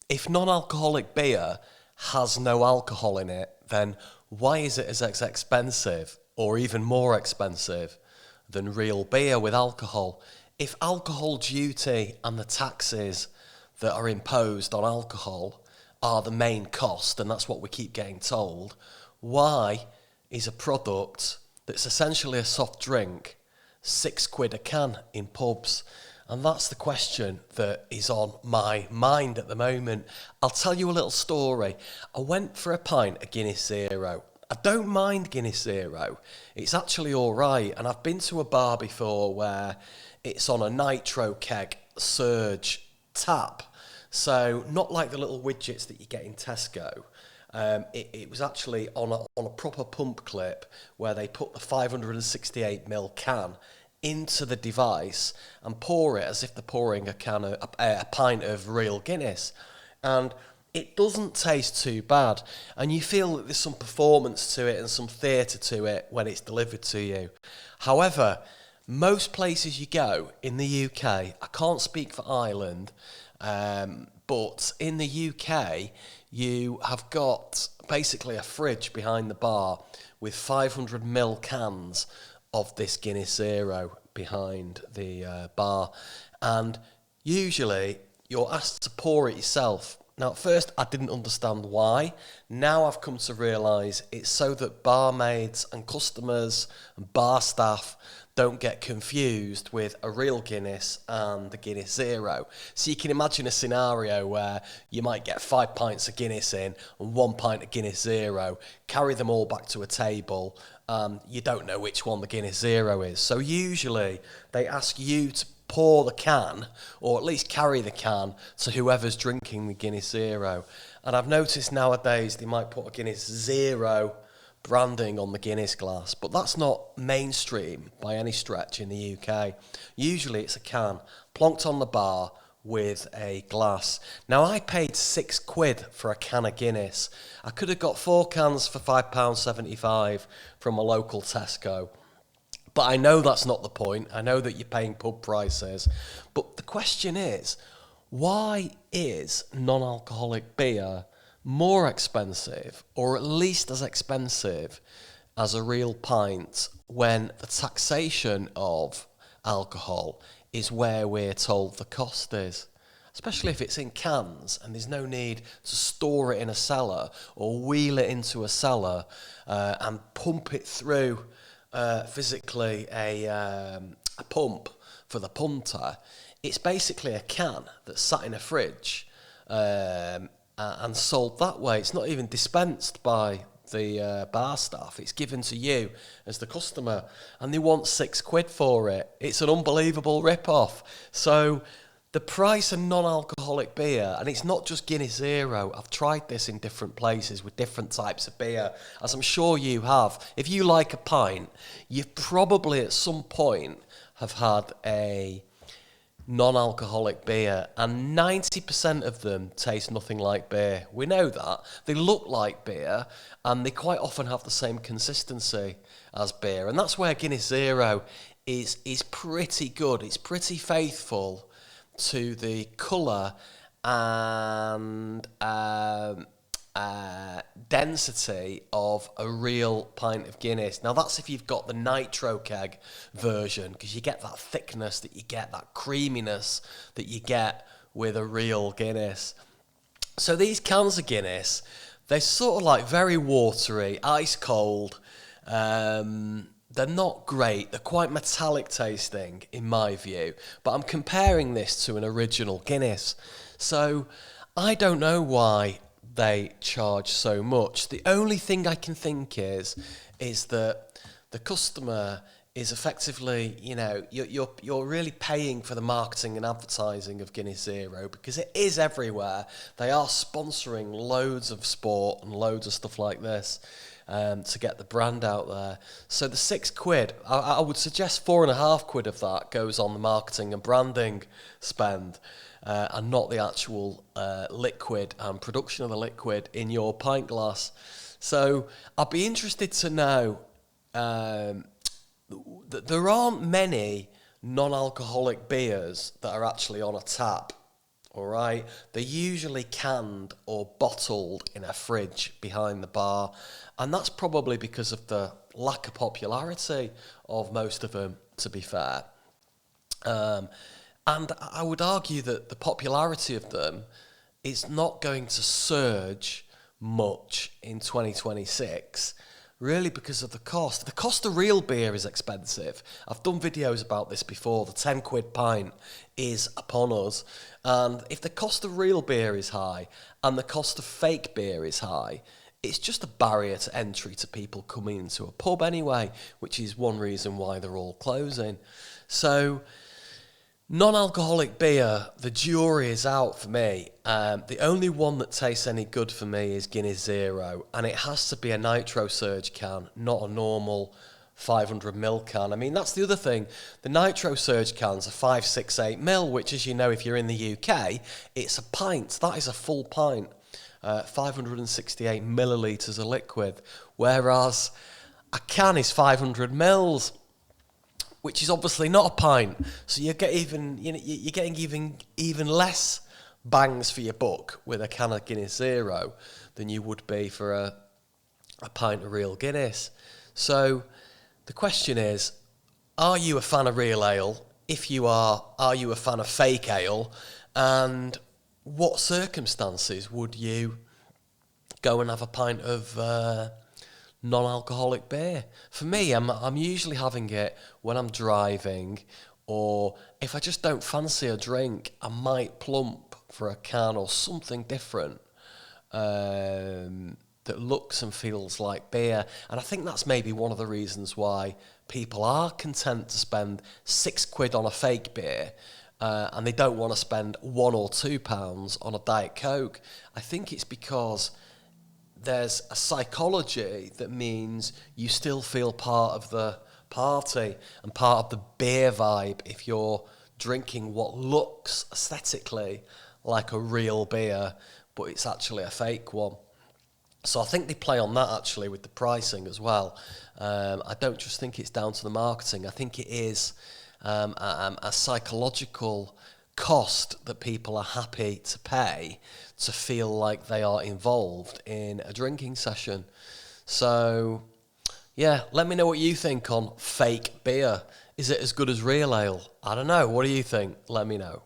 if non-alcoholic beer has no alcohol in it, then why is it as expensive or even more expensive than real beer with alcohol? If alcohol duty and the taxes that are imposed on alcohol are the main cost, and that's what we keep getting told, why is a product that's essentially a soft drink £6 a can in pubs? And that's the question that is on my mind at the moment. I'll tell you a little story. I went for a pint of Guinness Zero. I don't mind Guinness Zero. It's actually all right. And I've been to a bar before where it's on a nitro keg surge tap. So not like the little widgets that you get in Tesco. It was actually on a proper pump clip where they put the 568ml can into the device and pour it as if they're pouring a pint of real Guinness. And it doesn't taste too bad. And you feel that there's some performance to it and some theatre to it when it's delivered to you. However, most places you go in the UK, I can't speak for Ireland, but in the UK, you have got basically a fridge behind the bar with 500ml cans of this Guinness Zero behind the bar, and usually you're asked to pour it yourself. Now, at first I didn't understand why. Now I've come to realise it's so that barmaids and customers and bar staff don't get confused with a real Guinness and the Guinness Zero. So you can imagine a scenario where you might get 5 pints of Guinness in and 1 pint of Guinness Zero, carry them all back to a table, you don't know which one the Guinness Zero is. So usually they ask you to pour the can, or at least carry the can, to whoever's drinking the Guinness Zero. And I've noticed nowadays they might put a Guinness Zero branding on the Guinness glass, but that's not mainstream by any stretch in the UK. Usually it's a can plonked on the bar with a glass. Now, I paid £6 for a can of Guinness. I could have got 4 cans for £5.75 from a local Tesco. But I know that's not the point. I know that you're paying pub prices. But the question is, why is non-alcoholic beer more expensive, or at least as expensive as a real pint, when the taxation of alcohol is where we're told the cost is? Especially if it's in cans and there's no need to store it in a cellar or wheel it into a cellar and pump it through physically a pump for the punter. It's basically a can that's sat in a fridge and sold that way. It's not even dispensed by the bar staff. It's given to you as the customer, and they want £6 for it. It's an unbelievable rip-off. So the price of non-alcoholic beer, and it's not just Guinness Zero, I've tried this in different places with different types of beer, as I'm sure you have. If you like a pint, you've probably at some point have had a non-alcoholic beer, and 90% of them taste nothing like beer. We know that. They look like beer, and they quite often have the same consistency as beer. And that's where Guinness Zero is pretty good. It's pretty faithful to the colour and density of a real pint of Guinness. Now, that's if you've got the nitro keg version, because you get that thickness that you get, that creaminess that you get with a real Guinness. So these cans of Guinness, they're sort of like very watery, ice cold. They're not great. They're quite metallic tasting, in my view. But I'm comparing this to an original Guinness. So I don't know why they charge so much. The only thing I can think is that the customer is effectively, you're really paying for the marketing and advertising of Guinness Zero, because it is everywhere. They are sponsoring loads of sport and loads of stuff like this to get the brand out there. So the £6, I would suggest £4.50 of that goes on the marketing and branding spend, and not the actual liquid and production of the liquid in your pint glass. So I'd be interested to know that there aren't many non-alcoholic beers that are actually on a tap All right, they're usually canned or bottled in a fridge behind the bar, and that's probably because of the lack of popularity of most of them, to be fair. Um, and I would argue that the popularity of them is not going to surge much in 2026, really because of the cost. The cost of real beer is expensive. I've done videos about this before. The 10 quid pint is upon us. And if the cost of real beer is high and the cost of fake beer is high, it's just a barrier to entry to people coming into a pub anyway, which is one reason why they're all closing. So non-alcoholic beer, the jury is out for me. The only one that tastes any good for me is Guinness Zero, and it has to be a nitro surge can, not a normal 500ml can. I mean, that's the other thing. The nitro surge cans are 5, 6, 8ml, which, as you know, if you're in the UK, it's a pint. That is a full pint, 568 millilitres of liquid, whereas a can is 500 mils, which is obviously not a pint. So you're getting even less bangs for your buck with a can of Guinness Zero than you would be for a pint of real Guinness. So the question is, are you a fan of real ale? If you are you a fan of fake ale? And what circumstances would you go and have a pint of non-alcoholic beer? For me, I'm usually having it when I'm driving, or if I just don't fancy a drink, I might plump for a can or something different that looks and feels like beer. And I think that's maybe one of the reasons why people are content to spend £6 on a fake beer, and they don't want to spend £1 or £2 on a Diet Coke. I think it's because there's a psychology that means you still feel part of the party and part of the beer vibe if you're drinking what looks aesthetically like a real beer, but it's actually a fake one. So I think they play on that actually with the pricing as well. I don't just think it's down to the marketing. I think it is a psychological cost that people are happy to pay to feel like they are involved in a drinking session. So, yeah, let me know what you think on fake beer. Is it as good as real ale? I don't know. What do you think? Let me know.